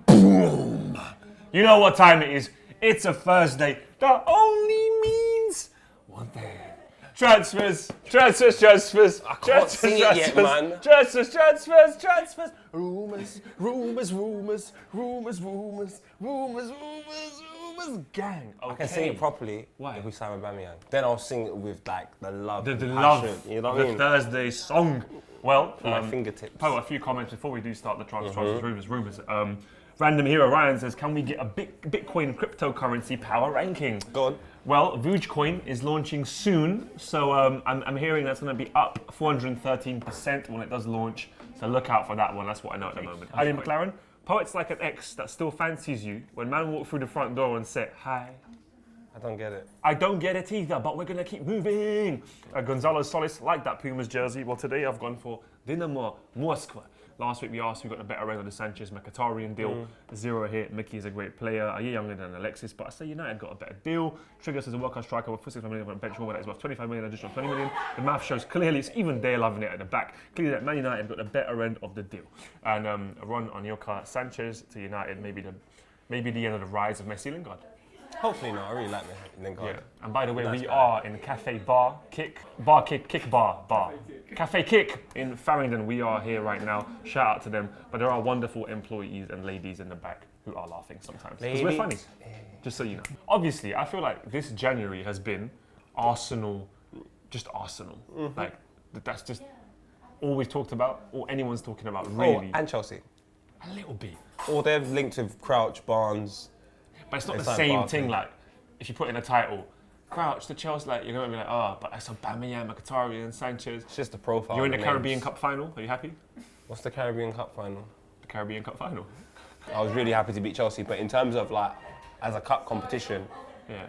Boom. You know what time it is. It's a Thursday. That only means one thing. Transfers. I can't see it yet, man. Transfers. Rumors. Gang. Okay. I can sing it properly. Why? If we sign Aubameyang. Then I'll sing it with like the love, The passion, love. you know what I mean? The Thursday song. Well, My fingertips. Poe, a few comments before we do start the transfers. Rumors. Random Hero Ryan says, can we get a Bitcoin cryptocurrency power ranking? Go on. Well, Vugecoin is launching soon, so I'm hearing that's going to be up 413% when it does launch. So look out for that one. That's what I know at the moment. Ali McLaren, poet's like an ex that still fancies you. When man walk through the front door and say hi. I don't get it. I don't get it either, but we're going to keep moving. Gonzalo Solis, like that Pumas jersey. Well, today I've gone for Dinamo Moskva. Last week we asked who got the better rate on the Sanchez-Mkhitaryan deal. Zero here. Mickey is a great player. A year younger than Alexis, but I say United got a better deal. Triggers as a world-class striker with 6 million on a bench warmer that is worth 25 million additional 20 million. The math shows clearly it's even they're loving it at the back. Clearly that Man United got the better end of the deal. And a run on your car, Sanchez to United, maybe the end of the rise of Messi Lingard. Hopefully not. I really like Lingard. Yeah. And by the way, we are in Cafe Cafe Kick in Farringdon. We are here right now. Shout out to them. But there are wonderful employees and ladies in the back who are laughing sometimes. Because we're funny. Just so you know. Obviously, I feel like this January has been Arsenal. Like, that's just all we've talked about, all anyone's talking about, really. Oh, and Chelsea. A little bit. Or they're linked with Crouch, Barnes. But it's not the same thing, like, if you put in a title, Crouch to Chelsea, like, you're going to be like, oh, but that's Aubameyang, Mkhitaryan, Sanchez. It's just the profile. You're in the Caribbean Cup final. Are you happy? What's the Caribbean Cup final? The Caribbean Cup final. I was really happy to beat Chelsea, but in terms of, like, as a cup competition... Yeah.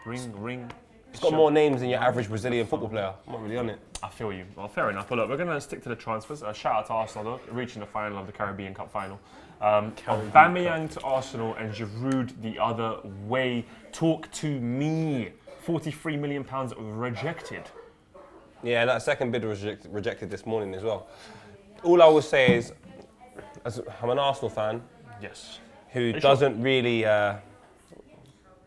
Ring. It's got more names than your average Brazilian football player. I'm not really on it. I feel you. Well, fair enough. But look, we're going to stick to the transfers. Shout out to Arsenal, though, reaching the final of the Caribbean Cup final. Aubameyang to Arsenal and Giroud the other way. Talk to me. £43 million rejected. Yeah, that second bid was rejected this morning as well. All I will say is, I'm an Arsenal fan. Yes. Who doesn't really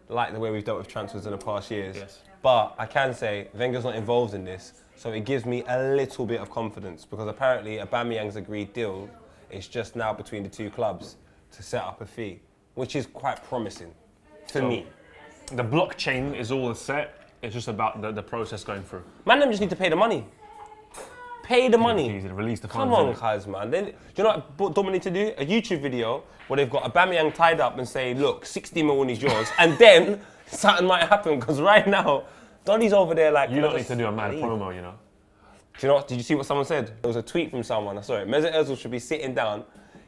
like the way we've dealt with transfers in the past years. Yes. But I can say Wenger's not involved in this, so it gives me a little bit of confidence because apparently Aubameyang's agreed deal is just now between the two clubs to set up a fee, which is quite promising for me. The blockchain is all set. It's just about the process going through. Man, them just need to pay the money. Pay the money. Easy to release the funds. Come on, guys, man. Do you know what Dortmund need to do? A YouTube video where they've got Aubameyang tied up and say, look, 60 million is yours. And then something might happen because right now, Donny's over there like... You don't need to do a mad promo, you know. Do you know what? Did you see what someone said? There was a tweet from someone. I saw it. Mesut Ozil should be sitting down,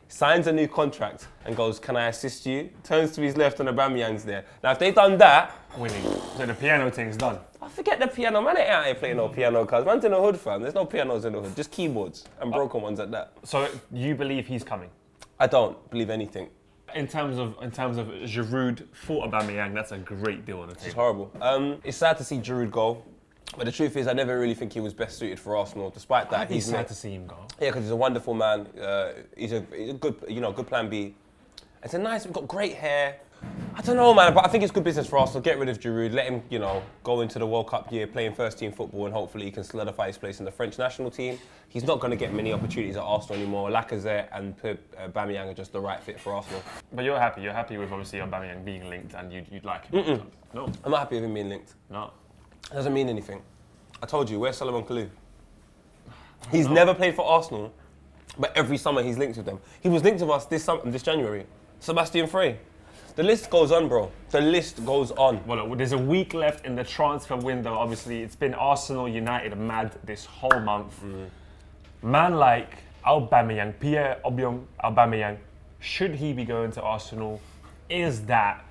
signs a new contract and goes, can I assist you? Turns to his left and Aubameyang's there. Now, if they've done that... Winning. So the piano thing's done. I forget the piano. Man ain't out here playing no piano, cuz. Man's in the hood, fam. There's no pianos in the hood. Just keyboards and broken ones at that. So you believe he's coming? I don't believe anything. In terms of Giroud for Aubameyang, that's a great deal on the table. It's horrible. It's sad to see Giroud go. But the truth is, I never really think he was best suited for Arsenal, despite that. He's sad to see him go. Yeah, because he's a wonderful man. He's a good, good plan B. It's a nice, we've got great hair. I don't know, man, but I think it's good business for Arsenal. Get rid of Giroud, let him, go into the World Cup year, playing first team football, and hopefully he can solidify his place in the French national team. He's not going to get many opportunities at Arsenal anymore. Lacazette and Aubameyang are just the right fit for Arsenal. But you're happy with obviously Aubameyang being linked, and you'd like him. No. I'm not happy with him being linked. No. It doesn't mean anything. I told you, where's Solomon Kalou? He's never played for Arsenal, but every summer he's linked with them. He was linked with us this January. Sebastian Frey. The list goes on, bro. The list goes on. Well, there's a week left in the transfer window. Obviously, it's been Arsenal United mad this whole month. Man like Aubameyang, Pierre-Emerick Aubameyang, should he be going to Arsenal? Is that,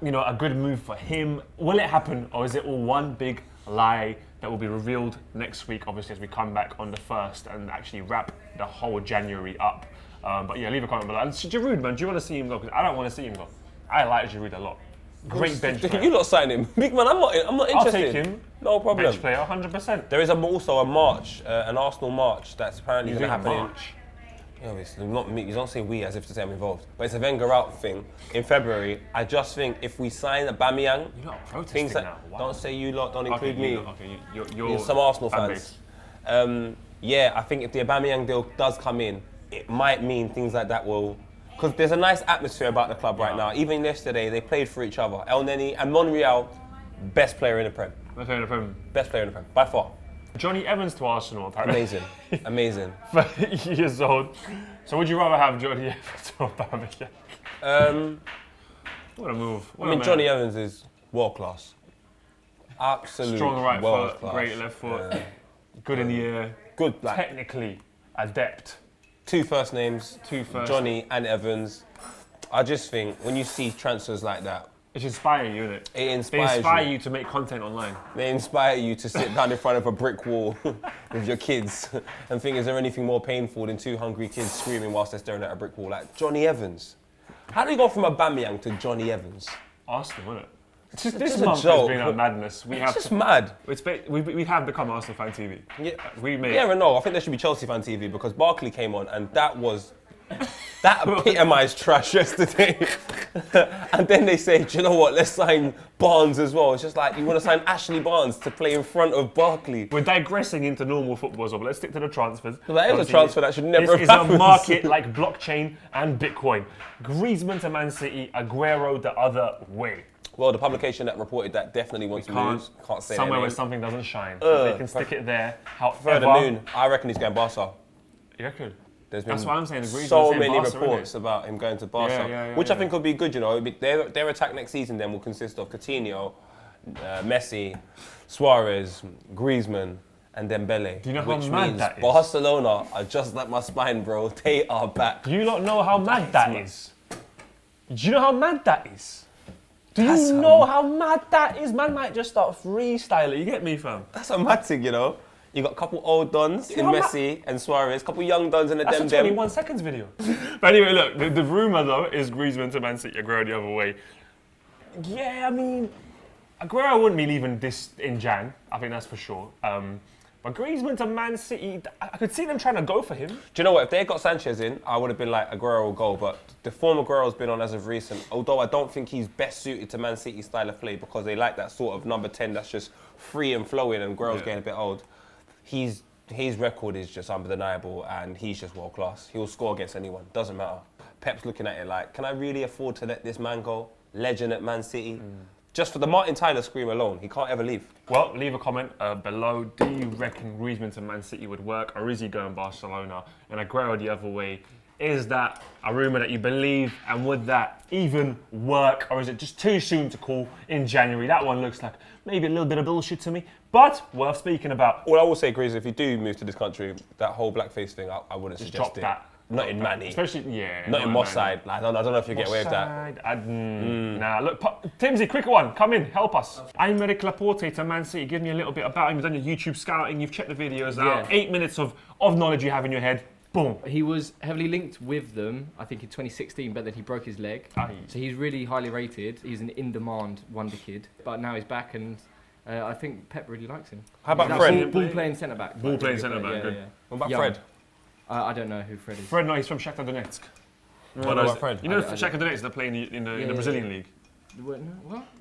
a good move for him? Will it happen, or is it all one big lie that will be revealed next week, obviously, as we come back on the 1st and actually wrap the whole January up? But yeah, leave a comment below. And Giroud, man, do you want to see him go? Because I don't want to see him go. I like Giroud a lot. Great bench player. You lot sign him. Big man, I'm not interested. I'll take him. No problem. Bench player, 100%. There is also a march, an Arsenal march that's apparently going to happen Obviously, not me. You don't say we as if to say I'm involved. But it's a Wenger out thing in February. I just think if we sign Aubameyang, You're not protesting things like, now. Wow. don't say you lot, don't include me. You're Some Arsenal fan fans. base. Yeah, I think if the Aubameyang deal does come in, it might mean things like that will... Because there's a nice atmosphere about the club right now. Even yesterday, they played for each other. El Neni and Monreal, best player in the Prem. Best player in the Prem. Best player in the Prem, by far. Johnny Evans to Arsenal, apparently. Amazing, amazing. 30 years old. So would you rather have Johnny Evans or Aubameyang? What a move. What I mean, a man. Johnny Evans is world class. Absolute Strong right world foot, class. great left foot, good in the air, Good, like, technically adept. two first names, Johnny. Johnny and Evans. I just think when you see transfers like that, It should inspire you, innit? it They inspires inspire you. you to make content online. They inspire you to sit down in front of a brick wall with your kids and think, is there anything more painful than two hungry kids screaming whilst they're staring at a brick wall? Like Johnny Evans. How do you go from Aubameyang to Johnny Evans? Arsenal, innit? This just a month has joke. been a madness. We It's have just mad. we have become Arsenal fan TV. Yeah, We made yeah, and no, I think there should be Chelsea fan TV because Barkley came on and that epitomised trash yesterday. And then they say, do you know what, let's sign Barnes as well. It's just like, you want to sign Ashley Barnes to play in front of Barkley. We're digressing into normal football as well, but let's stick to the transfers. That is a Obviously, transfer that should never have This is a happened. market like blockchain and Bitcoin. Griezmann to Man City, Aguero the other way. Well, the publication that reported that definitely wants to lose. Can't say Somewhere their where name. something doesn't shine. They can stick it there. Further However, moon, I reckon he's going Barca. you reckon? There's been That's what I'm saying. Griezmann's so saying many Barca, reports innit? about him going to Barca, Yeah, which I think would be good. You know, their attack next season then will consist of Coutinho, Messi, Suarez, Griezmann, and Dembele. Do you know how which mad means that is? Barcelona are just like my spine, bro. They are back. Do you not know how mad that is? Do you know how mad that is? Do you know how mad that is? Man might just start freestyling. You get me, fam? That's a mad thing, you know. You got a couple old dons in how Messi and Suarez, a couple young dons in the That's Dem a Dem. 21 seconds video. But anyway, look, the rumour though is Griezmann to Man City, Aguero the other way. Yeah, I mean, Aguero wouldn't be leaving this in Jan. I think that's for sure. But Griezmann to Man City, I could see them trying to go for him. Do you know what? If they got Sanchez in, I would have been like, Aguero will go. But the form Aguero's been on as of recent, although I don't think he's best suited to Man City's style of play because they like that sort of number 10 that's just free and flowing and Aguero's getting a bit old. His record is just undeniable and he's just world class. He'll score against anyone, doesn't matter. Pep's looking at it like, can I really afford to let this man go? Legend at Man City. Just for the Martin Tyler scream alone, he can't ever leave. Well, leave a comment below. Do you reckon Griezmann to Man City would work, or is he going Barcelona and Aguero the other way? Is that a rumour that you believe, and would that even work, or is it just too soon to call in January? That one looks like maybe a little bit of bullshit to me, but worth speaking about. All I will say, Grease, if you do move to this country, that whole blackface thing, I wouldn't Just suggest drop it. that. Not in Manny. Especially, yeah. Not in in Moss Manny. side. Like, I don't know if you get away with that. Nah, look, Timsy, quick one. Come in, help us. Aymeric Laporte to Man City. Give me a little bit about him. You've done your YouTube scouting. You've checked the videos out. 8 minutes of knowledge you have in your head. Boom. He was heavily linked with them, I think in 2016, but then he broke his leg. So he's really highly rated. He's an in-demand wonder kid. But now he's back and I think Pep really likes him. How about He's Fred? Ball playing centre-back. Ball playing centre-back, good. What about Young. Fred? I don't know who Fred is. Fred, no, he's from Shakhtar Donetsk. What about Fred? You know Shakhtar Donetsk, they're playing in the Brazilian league. What?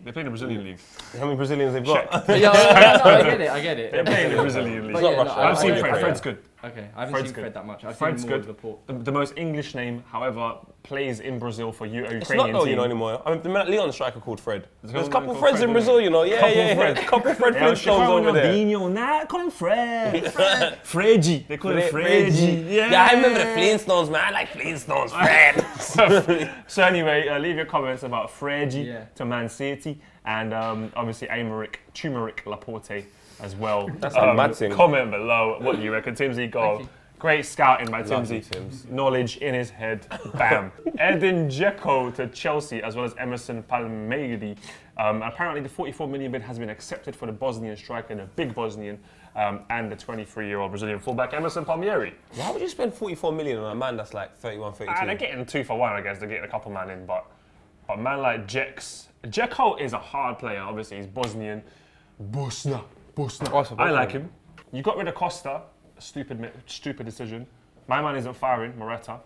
They're playing the Brazilian league. How many Brazilians they've got? Yeah, I get it. They're playing the Brazilian league. But yeah, no, Russia. I've seen I Fred. get it. Fred's good. Okay, I haven't Fred's seen good. Fred that much. I've Fred's seen more good. of Laporte. The most English name, however, plays in Brazil for It's Ukrainian not though, team. you know, anymore. I mean, the Leon striker called Fred. There's a one couple called Freds Fred, in Brazil, you know. Yeah, Couple yeah, Fred. yeah. Couple Fred Yeah, Flintstones over there. Nah, call him Fred. Fredgy. They call him Fredgy. Yeah, I remember the Flintstones, man. I like Flintstones, Fred. So anyway, leave your comments about Fredgy Yeah. to Man City and obviously Aymeric Laporte as well. That's a mad thing. Comment below what you reckon. Timsy, go. Thank you. Great scouting by Love you, Timsy. Tims. Knowledge in his head. Bam. Edin Dzeko to Chelsea as well as Emerson Palmieri. Apparently the 44 million bid has been accepted for the Bosnian striker, the big Bosnian, and the 23-year-old Brazilian fullback Emerson Palmieri. Why would you spend 44 million on a man that's like 31, 32? They're getting 2 for 1, I guess. They're getting a couple man in, but man like Dzeko is a hard player. Obviously, he's Bosnian. Bosna. Also I like Bosnian. him. You got rid of Costa. Stupid decision. My man isn't firing, Morata.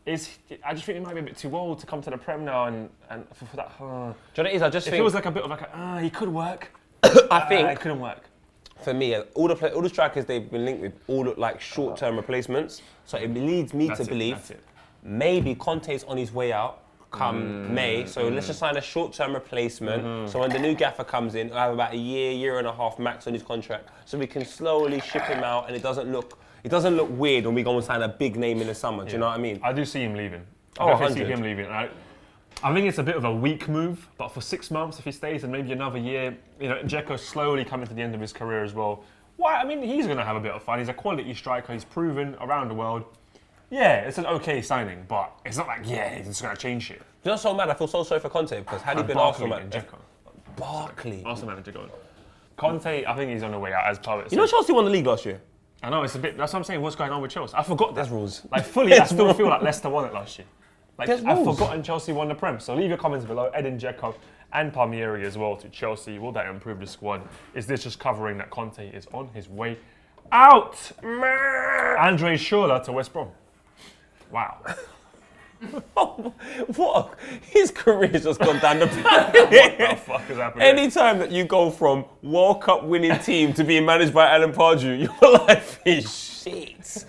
I just think he might be a bit too old to come to the Prem now and for that. Do you know what it is? I just it think... feels like a bit of like he could work. I think... it couldn't work. For me, all the strikers they've been linked with all look like short-term replacements. So it leads me to believe maybe Conte's on his way out come May. So let's just sign a short-term replacement. So when the new gaffer comes in, we'll have about a year and a half max on his contract. So we can slowly ship him out, and it doesn't look weird when we go and sign a big name in the summer. Do you know what I mean? I do see him leaving. Oh, I definitely see him leaving. I think it's a bit of a weak move, but for 6 months, if he stays, and maybe another year, Dzeko's slowly coming to the end of his career as well. Why? I mean, he's going to have a bit of fun. He's a quality striker. He's proven around the world. Yeah, it's an okay signing, but it's not like, he's just going to change shit. You know, so mad. I feel so sorry for Conte because had he been Arsenal manager, Barkley, Arsenal manager going. Conte, I think he's on the way out as poet. You know, Chelsea won the league last year. I know, it's a bit. That's what I'm saying. What's going on with Chelsea? I forgot There's rules. Like fully, I still feel like Leicester won it last year. Like There's I've rules. forgotten Chelsea won the Prem. So leave your comments below. Edin Dzeko and Palmieri as well to Chelsea. Will that improve the squad? Is this just covering that Conte is on his way out? Andre Schürrle to West Brom. Wow. What? His career's just gone down the pan. What the fuck is happening? Anytime that you go from World Cup winning team to being managed by Alan Pardew, your life is shit.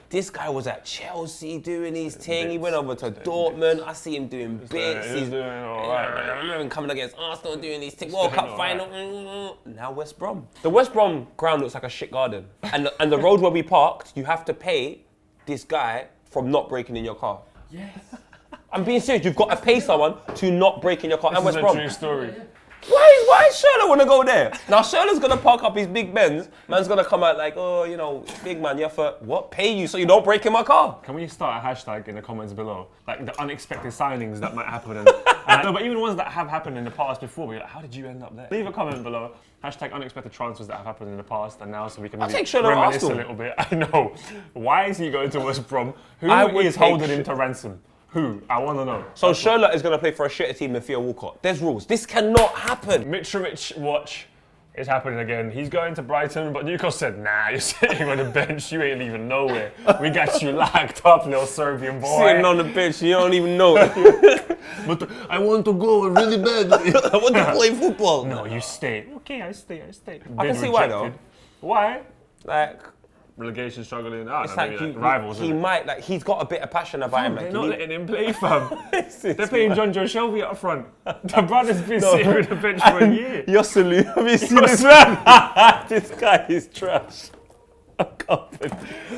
This guy was at Chelsea doing his thing. He went over to Dortmund. I see him doing bits. He's doing all right. I remember him coming against Arsenal doing his thing. World Cup final. Now West Brom. The West Brom ground looks like a shit garden. And the road where we parked, you have to pay this guy from not breaking in your car. Yes. I'm being serious. You've got to pay someone to not break in your car. And West Brom. True story. Why is Schürrle want to go there? Now Schürrle's going to park up his big Benz. Man's going to come out like, big man, you have to, pay you so you don't break in my car? Can we start a hashtag in the comments below? Like the unexpected signings that might happen. No, but even ones that have happened in the past before, we're like, how did you end up there? Leave a comment below. Hashtag unexpected transfers that have happened in the past and now, so we can maybe take Schürrle reminisce Arsenal. a little bit. I know. Why is he going to West Brom? Who is holding him to ransom? Who? I want to know. So Schürrle is going to play for a shitter team than Theo Walcott. There's rules. This cannot happen. Mitrovic watch is happening again. He's going to Brighton, but Newcastle said, nah, you're sitting on the bench. You ain't leaving nowhere. We got you locked up, little Serbian boy. Sitting on the bench, you don't even know. But I want to go really badly. I want to play football. No, you stay. Okay, I stay. I can see why though. Why? Like, relegation struggling. it's like rivals. he might, like, he's got a bit of passion about him. They're Like, not letting him play, fam. They're playing John Joe Shelby up front. The brother's been sitting on the bench for a year. Yosselu, have you seen this man? This guy is trash.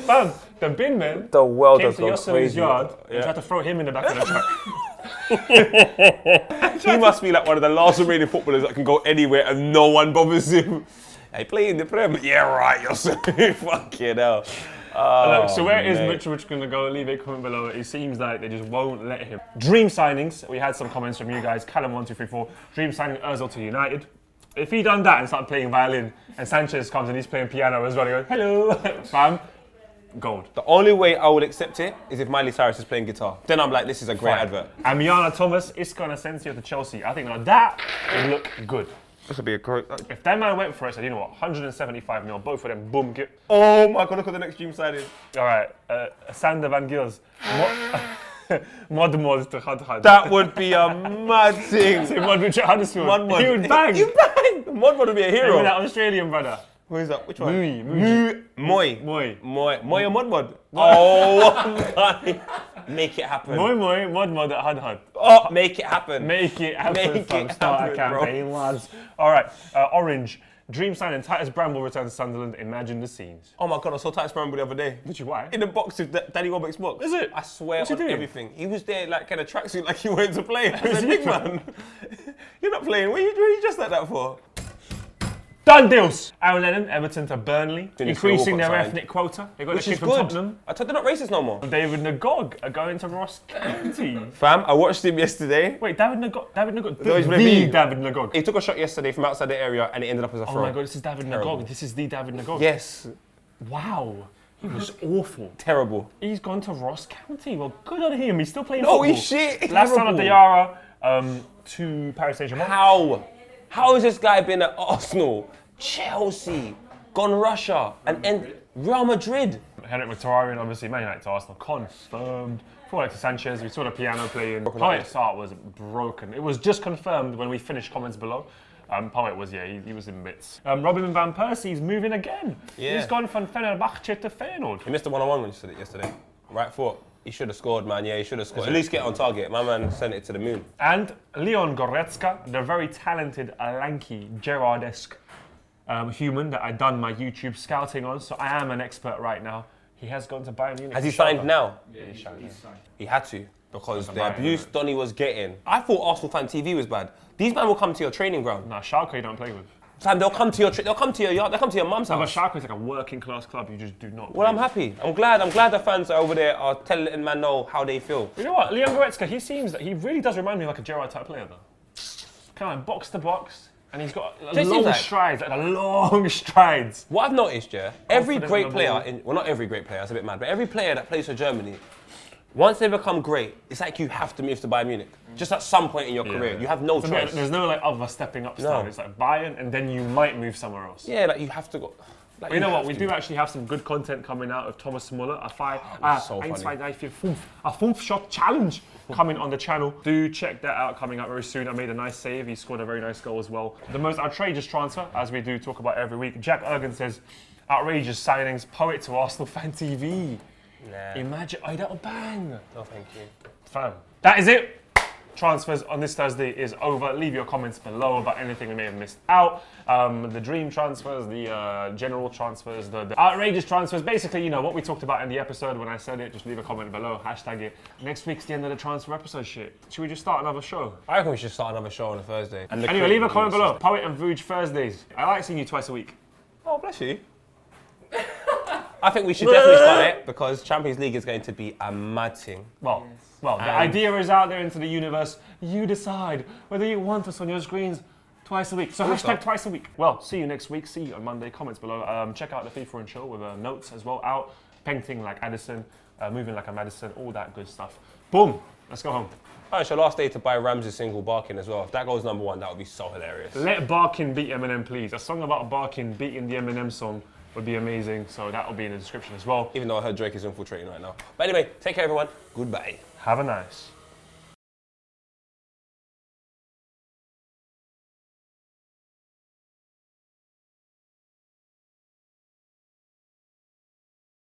Fam, the bin man The world came has to gone Yossel's crazy. yard and tried to throw him in the back of the truck. He must be like one of the last remaining footballers that can go anywhere and no one bothers him. I play in the Prem. Yeah, right, Yosselu. Fucking hell. Look, so where is mate. Mitrovic going to go? Leave a comment below. It seems like they just won't let him. Dream signings. We had some comments from you guys. Callum1234. Dream signing Ozil to United. If he done that and started playing violin, and Sanchez comes and he's playing piano as well, he goes, hello, fam. Gold. The only way I would accept it is if Miley Cyrus is playing guitar. Then I'm like, this is a great Fine. advert. And Miana Thomas, Isco and Asensio to Chelsea. I think now that would look good. This would be a great... If that man went for it, said, you know what, 175 mil, both of them, boom, get. Oh my God, look at the next dream signing. All right, Sander Van Gils. Mod to Hadhad. That would be a mad thing. Say Modric at Huddersfield. Mod. He would bang. You bang! Mod would be a Hey, hero. with that Australian brother. Who is that? Which one? Moy. Moy or Mod? Oh my. Make it happen. Moy, Mod at Hadhad. Oh, make it happen. Make it happen, Make fam. it Start a happen, bro. campaign, lads. All right, Orange. Dream signing, Titus Bramble returns to Sunderland. Imagine the scenes. Oh my God, I saw Titus Bramble the other day. Which is why? In the box with Danny Welbeck's box. Is it? I swear What's he on doing? everything. He was there like in a tracksuit like he went to play. I said, he? big man, you're not playing. What are you dressed like that for? Done deals. Aaron Lennon, Everton to Burnley, Finish increasing the their Walcott side. ethnic quota. They got Which a kid is from good. Tottenham. I thought they're not racist no more. David Nagog are going to Ross County. Fam, I watched him yesterday. Wait, David Nagog, No, he's the with me. David Nagog. He took a shot yesterday from outside the area and it ended up as a Oh throw. my God, this is David Terrible. Nagog. This is the David Nagog. Yes, Wow. He was awful. terrible. He's gone to Ross County. Well, good on him. He's still playing No, football. he's shit. Last time at Terrible. Diarra to Paris Saint-Germain. How? How has this guy been at Arsenal, Chelsea, gone Russia, and Real Madrid. Henrik Mkhitaryan, obviously, Man United to Arsenal, confirmed. For Alexis Sanchez, we saw the piano playing. Poet's heart was broken. It was just confirmed when we finished comments below. Poet was, he was in bits. Robin van Persie's moving again. Yeah. He's gone from Fenerbahce to Feyenoord. He missed the 1-on-1 when you said it yesterday. Right foot. He should have scored, man. Yeah, he should have scored. At least get on target. My man sent it to the moon. And Leon Goretzka, the very talented, lanky, Gerrard-esque human that I've done my YouTube scouting on, so I am an expert right now. He has gone to Bayern Munich. Has he signed now? Yeah, he's signed. He had to, because the Bayern, abuse Donny was getting. I thought Arsenal fan TV was bad. These men will come to your training ground. Nah, Schalke you don't play with. Sam, they'll come to your yard. They'll come to your mum's No, but house. Schalke is like a working class club. You just do not. Well, play I'm happy. I'm glad the fans over there are telling man know how they feel. You know what? Leon Goretzka, he really does remind me of like a Gerrard type player though. Kind of like box to box, and he's got long strides. What I've noticed, every Confident great on the player, ball. well, not every great player, that's a bit mad, but every player that plays for Germany, once they become great, it's like you have to move to Bayern Munich. Just at some point in your career, you have no choice. There's no like other stepping up style. No. It's like Bayern, and then you might move somewhere else. Yeah, like you have to go. Like, You know what? We have do to. actually have some good content coming out of Thomas Muller. A so funny. 5 shot challenge coming on the channel. Do check that out, coming out very soon. I made a nice save. He scored a very nice goal as well. The most outrageous transfer, as we do talk about every week. Jack Ergen says, outrageous signings. Poet to Arsenal fan TV. Nah. Imagine, that'll bang. No, thank you. Fam. That is it. Transfers on this Thursday is over. Leave your comments below about anything we may have missed out. The dream transfers, the general transfers, the outrageous transfers. Basically, what we talked about in the episode when I said it. Just leave a comment below. Hashtag it. Next week's the end of the transfer episode shit. Should we just start another show? I reckon we should start another show on a Thursday. Anyway, leave a comment below. Poet and Vuj Thursdays. I like seeing you twice a week. Oh, bless you. I think we should definitely start it because Champions League is going to be a mad thing. Well, the idea is out there into the universe. You decide whether you want us on your screens twice a week. So hashtag twice a week. Well, see you next week. See you on Monday. Comments below. Check out the FIFA and show with notes as well out. Painting like Addison, moving like a Madison, all that good stuff. Boom. Let's go home. Oh, it's your last day to buy Ramsey's single Barking as well. If that goes #1, that would be so hilarious. Let Barkin beat Eminem, please. A song about Barkin beating the Eminem song would be amazing. So that will be in the description as well. Even though I heard Drake is infiltrating right now. But anyway, take care everyone. Goodbye. Have a nice.